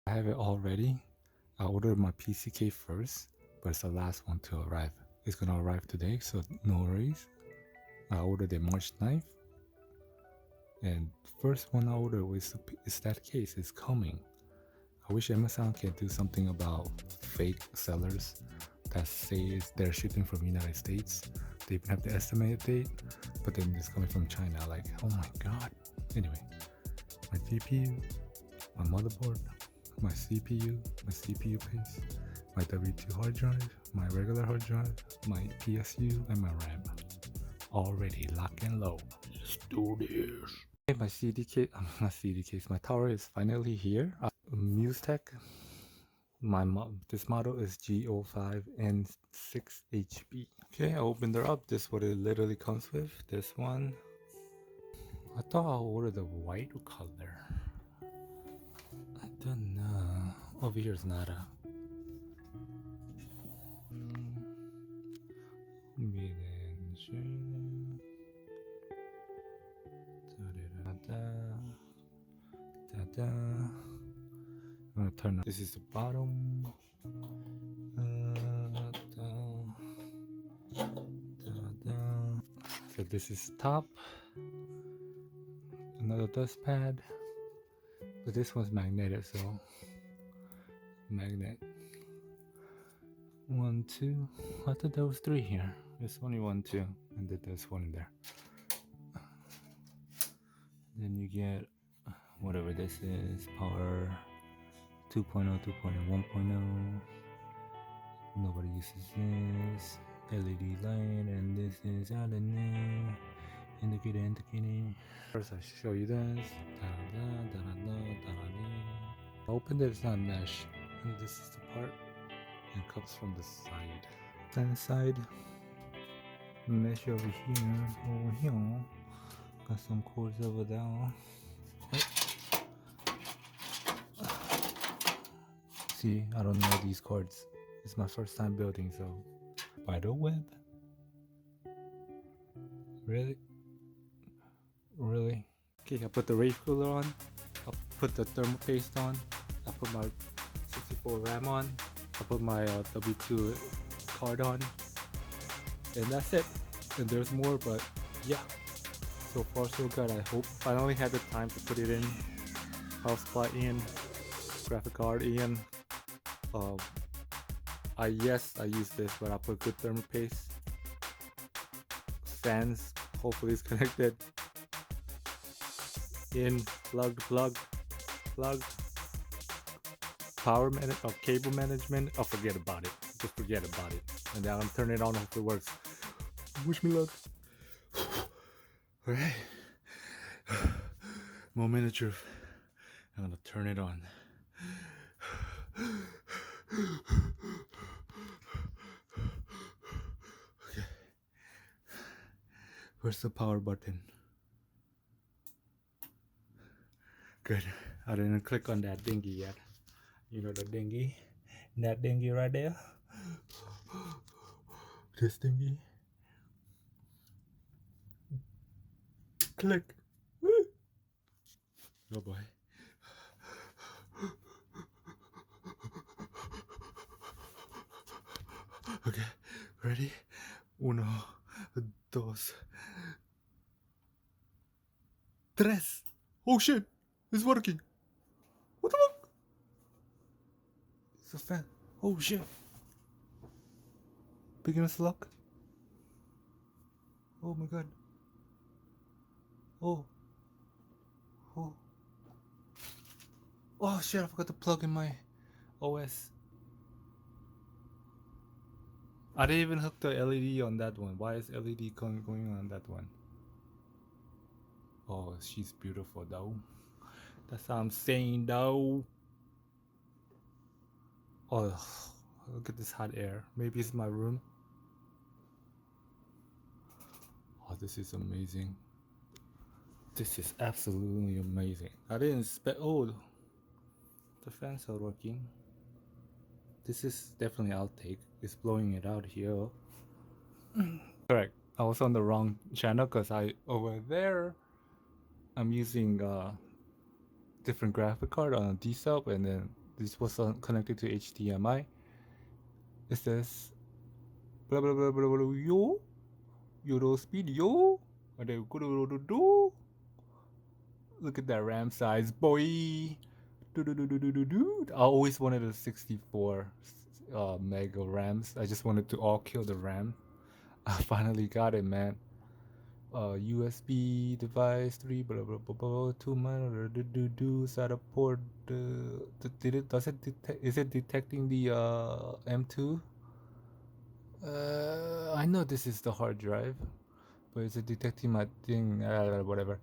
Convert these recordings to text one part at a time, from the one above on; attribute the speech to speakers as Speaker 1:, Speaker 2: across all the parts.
Speaker 1: I have it all ready. I ordered my PCK first, but it's the last one to arrive. It's gonna arrive today, so no worries. I ordered it March 9th, and first one I ordered was is that case. It's coming. I wish Amazon can do something about fake sellers that say they're shipping from United States. They even have the estimated date, but then it's coming from China. Like, oh my god. Anyway, my GPU, my motherboard, my CPU case, my W2 hard drive, my regular hard drive, my PSU, and my RAM. Already lock and load. Let's do this. Okay, my CD case, not CD case, my tower is finally here. Musetex. This model is G05N6HB. Okay, I opened her up. This is what it literally comes with. This one. I thought I ordered the white color. I don't know. Over here is nada. I'm gonna turn up. This is the bottom. So this is top. Another dust pad. But this one's magnetic, so magnet. 1, 2. I thought there was 3 here. There's only 1, 2, and then there's 1 in there. Then you get whatever this is, power 2.0, 2.0, 1.0. Nobody uses this. LED light, and this is out in there. Indicator. First, I show you this. I opened it, it's not mesh. And this is the part. It comes from the side. Then the side, mesh over here. Got some cords over there. See, I don't know these cords. It's my first time building, so. Spider web? Really? Really? Okay, I put the wraith cooler on. I put the thermal paste on. I put my 64 RAM on. I put my W2 card on. And that's it. And there's more, but yeah. So far so good. I hope finally had the time to put it in. Power supply in. Graphic card in. I use this, but I put good thermal paste. Fans, hopefully it's connected. In, plug. Power cable management. Oh, forget about it. Just forget about it. And then I'm gonna turn it on. Hope it works. Wish me luck. All right. Moment of truth. I'm gonna turn it on. Okay. Where's the power button? Good. I didn't click on that dinghy yet. You know the dinghy? That dinghy right there? This dinghy? Click. Oh boy. Okay, ready? 1, 2, 3. Oh shit! It's working! What the fuck? It's a fan. Oh shit! Beginner's luck. Oh my god. Oh. Oh shit, I forgot to plug in my OS. I didn't even hook the LED on that one. Why is LED going on that one? Oh, she's beautiful though. That's what I'm saying though. Oh, look at this hot air. Maybe it's my room. Oh, this is amazing. This is absolutely amazing. I didn't expect. Oh, the fans are working. This is definitely outtake. It's blowing it out here. Correct. I was on the wrong channel because over there I'm using different graphic card on a D-sub, and then this was connected to HDMI. It says blah blah blah blah blah yo Euro speed yo. What are you gonna do? Look at that RAM size, boy. I always wanted a 64 mega RAMs. I just wanted to all kill the RAM. I finally got it, man. USB device 3 blah blah blah blah 2 monitor SATA port. Did it? Does it detect? Is it detecting the M2? I know this is the hard drive, but is it detecting my thing? Whatever.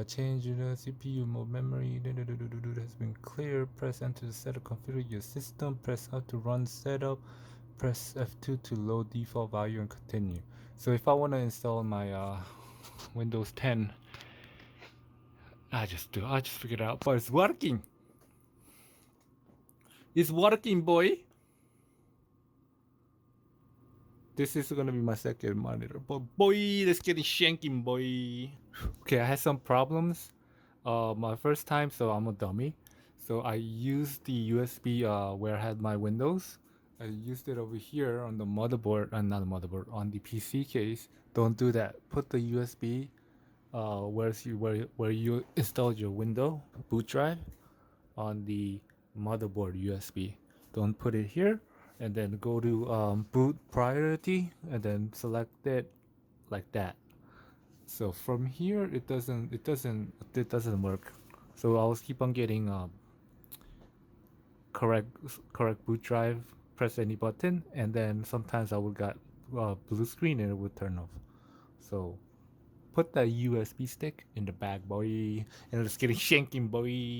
Speaker 1: Change the CPU mode memory has been clear. Press enter to set up configure your system. Press up to run setup. Press F2 to load default value and continue. So if I want to install my Windows 10, I just figured it out. But it's working. It's working, boy. This is gonna be my second monitor, but boy, that's getting shanking, boy. Okay, I had some problems. My first time, so I'm a dummy. So I used the USB where I had my Windows. I used it over here on the motherboard, not the motherboard, on the PC case. Don't do that. Put the USB where you installed your window boot drive on the motherboard USB. Don't put it here, and then go to boot priority, and then select it like that. So from here, it doesn't work. So I'll keep on getting correct boot drive. Press any button, and then sometimes I would get blue screen and it would turn off. So put that USB stick in the bag, boy, and it's getting shanking, boy.